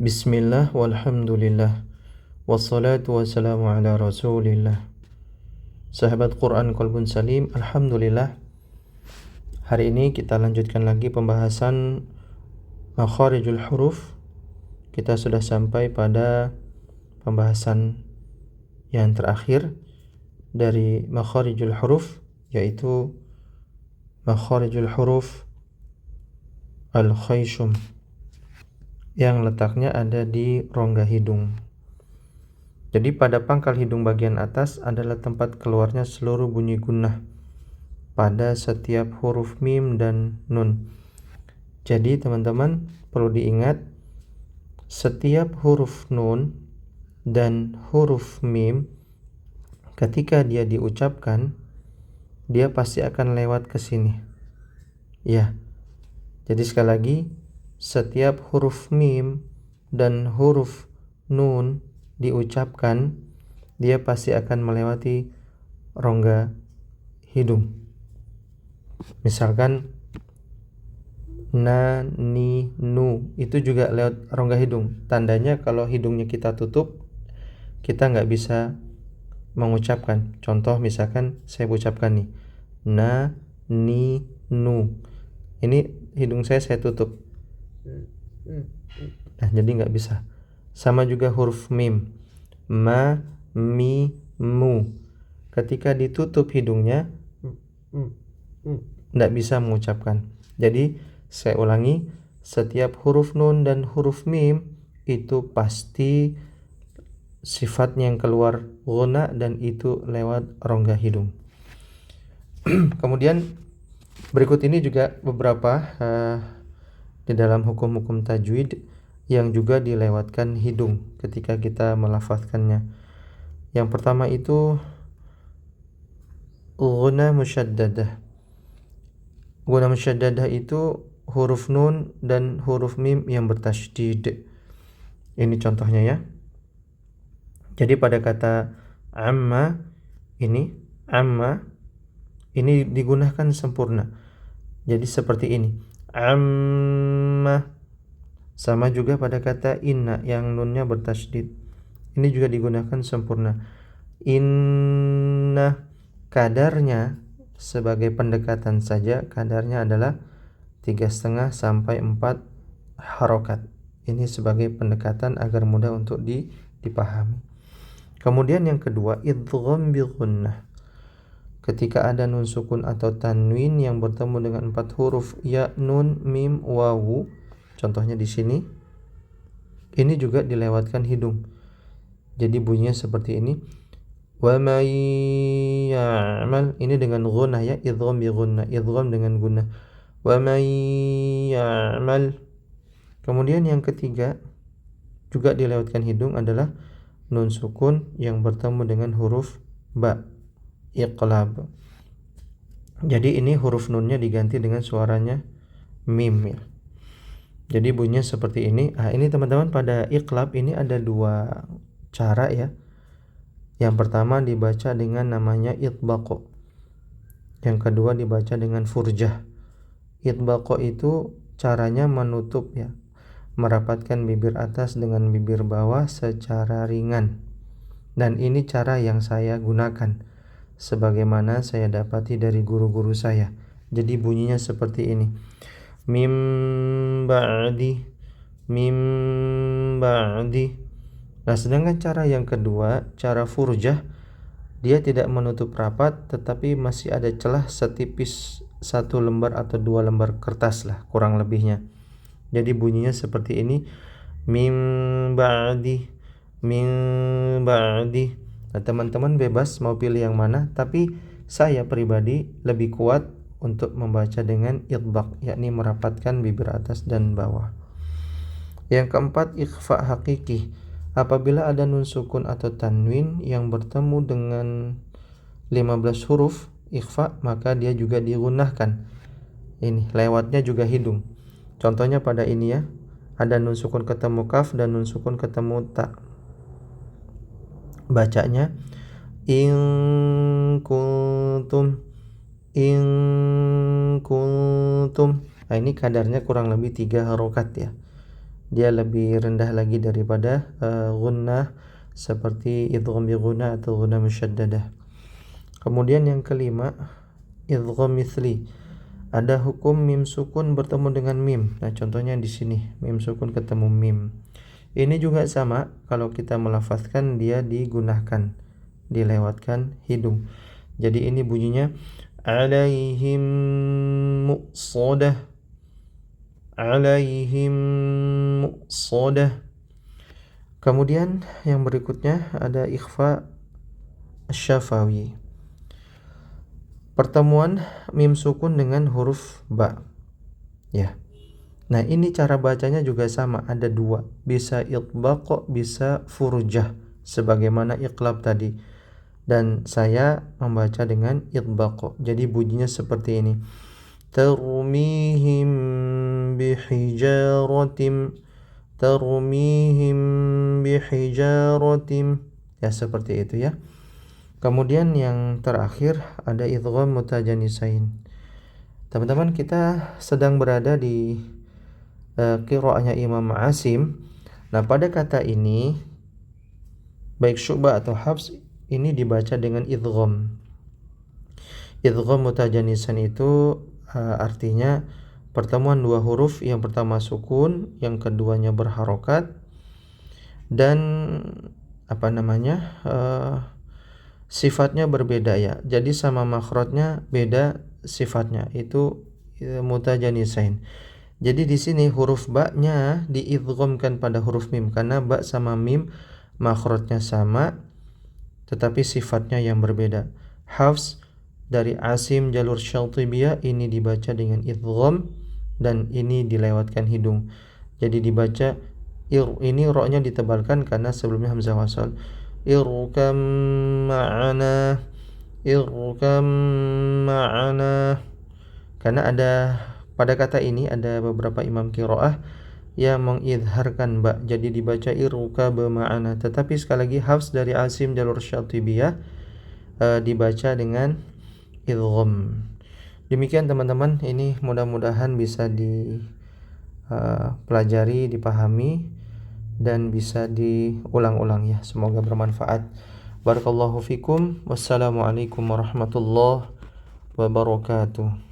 Bismillah walhamdulillah wassalatu wassalamu ala rasulillah. Sahabat Quran Qalbun Salim, alhamdulillah. Hari ini kita lanjutkan lagi pembahasan makharijul huruf. Kita sudah sampai pada pembahasan yang terakhir dari makharijul huruf, yaitu makharijul huruf al-khayshum, yang letaknya ada di rongga hidung. Jadi pada pangkal hidung bagian atas adalah tempat keluarnya seluruh bunyi gunnah pada setiap huruf mim dan nun. Jadi teman-teman perlu diingat, setiap huruf nun dan huruf mim ketika dia diucapkan, dia pasti akan lewat ke sini. Ya. Jadi sekali lagi, setiap huruf mim dan huruf nun diucapkan, dia pasti akan melewati rongga hidung. Misalkan na, ni, nu, itu juga lewat rongga hidung. Tandanya kalau hidungnya kita tutup, kita nggak bisa mengucapkan. Contoh misalkan saya ucapkan nih, na, ni, nu. Ini hidung saya tutup. Nah, jadi nggak bisa. Sama juga huruf mim, ma, mi, mu. Ketika ditutup hidungnya, nggak bisa mengucapkan. Jadi saya ulangi, setiap huruf nun dan huruf mim itu pasti sifatnya yang keluar ghunna, dan itu lewat rongga hidung. Kemudian berikut ini juga beberapa di dalam hukum-hukum tajwid yang juga dilewatkan hidung ketika kita melafazkannya. Yang pertama itu ghunna musyaddadah. Ghunna musyaddadah itu huruf nun dan huruf mim yang bertasydid. Ini contohnya ya. Jadi pada kata amma ini digunakan sempurna. Jadi seperti ini, amma. Sama juga pada kata inna yang nunnya bertasydid. Ini juga digunakan sempurna. Inna, kadarnya sebagai pendekatan saja, kadarnya adalah 3,5 sampai 4 harokat. Ini sebagai pendekatan agar mudah untuk dipahami. Kemudian yang kedua, idgham bi ghunnah. Ketika ada nun sukun atau tanwin yang bertemu dengan 4 huruf ya, nun, mim, wawu, contohnya di sini, ini juga dilewatkan hidung. Jadi bunyinya seperti ini, wa may ya'mal, ini dengan gunnah ya, idgham bi gunnah, idgham dengan gunnah, wa may ya'mal. Kemudian yang ketiga juga dilewatkan hidung adalah nun sukun yang bertemu dengan huruf ba, iqlab. Jadi ini huruf nunnya diganti dengan suaranya mim ya. Jadi bunyinya seperti ini. Ini teman-teman, pada iqlab ini ada 2 cara ya. Yang pertama dibaca dengan namanya itbaq. Yang kedua dibaca dengan furjah. Itbaq itu caranya menutup ya, merapatkan bibir atas dengan bibir bawah secara ringan. Dan ini cara yang saya gunakan sebagaimana saya dapati dari guru-guru saya. Jadi bunyinya seperti ini, mim ba'di, mim ba'di. Nah, sedangkan cara yang kedua, cara furjah, dia tidak menutup rapat, tetapi masih ada celah setipis 1 lembar atau 2 lembar kertas lah kurang lebihnya. Jadi bunyinya seperti ini, mim ba'di, mim ba'di. Nah, teman-teman bebas mau pilih yang mana, tapi saya pribadi lebih kuat untuk membaca dengan itbaq, yakni merapatkan bibir atas dan bawah. Yang keempat, ikhfa hakiki. Apabila ada nun sukun atau tanwin yang bertemu dengan 15 huruf ikhfa, maka dia juga digunakan. Ini lewatnya juga hidung. Contohnya pada ini ya, ada nun sukun ketemu kaf dan nun sukun ketemu ta. Bacanya in kuntum. Nah, ini kadarnya kurang lebih 3 harokat ya. dia lebih rendah lagi daripada gunnah seperti idgham bi gunnah atau gunnah musyaddadah. Kemudian yang kelima, idgham mithli. Ada hukum mim sukun bertemu dengan mim. Nah, contohnya di sini, mim sukun ketemu mim. Ini juga sama, kalau kita melafazkan dia digunakan, dilewatkan hidung. Jadi ini bunyinya alaihim muqsadah, alaihim muqsadah. Kemudian yang berikutnya ada ikhfa syafawi. Pertemuan mim sukun dengan huruf ba. Ya. Nah, ini cara bacanya juga sama, ada dua. Bisa itbaq, bisa furjah sebagaimana iqlab tadi. Dan saya membaca dengan itbaq. Jadi bunyinya seperti ini. Tarmihim bihijaratim, tarmihim bihijaratim. Ya, seperti itu ya. Kemudian yang terakhir ada idgham mutajanisain. Teman-teman, kita sedang berada di qiraahnya Imam Asim. Nah, pada kata ini baik Syu'bah atau Hafs ini dibaca dengan idgham. Idgham mutajanisan itu artinya pertemuan dua huruf, yang pertama sukun, yang keduanya berharokat, dan sifatnya berbeda ya. Jadi sama makhrajnya beda sifatnya. Itu mutajanisain. Jadi di sini huruf ba-nya diidghamkan pada huruf mim karena ba sama mim makhrajnya sama tetapi sifatnya yang berbeda. Hafs dari Asim jalur Syatibiyah ini dibaca dengan idgham dan ini dilewatkan hidung. Jadi dibaca ini ro-nya ditebalkan karena sebelumnya hamzah wasal. Irkam ma'ana, irkam ma'ana. Karena ada pada kata ini ada beberapa imam qiraah yang mengidharkan ba, jadi dibaca irkab ma'ana. Tetapi sekali lagi Hafs dari Asim jalur Syatibiyah dibaca dengan idgham. Demikian teman-teman, ini mudah-mudahan bisa dipelajari, dipahami dan bisa diulang-ulang ya. Semoga bermanfaat. Barakallahu fikum. Wassalamualaikum warahmatullahi wabarakatuh.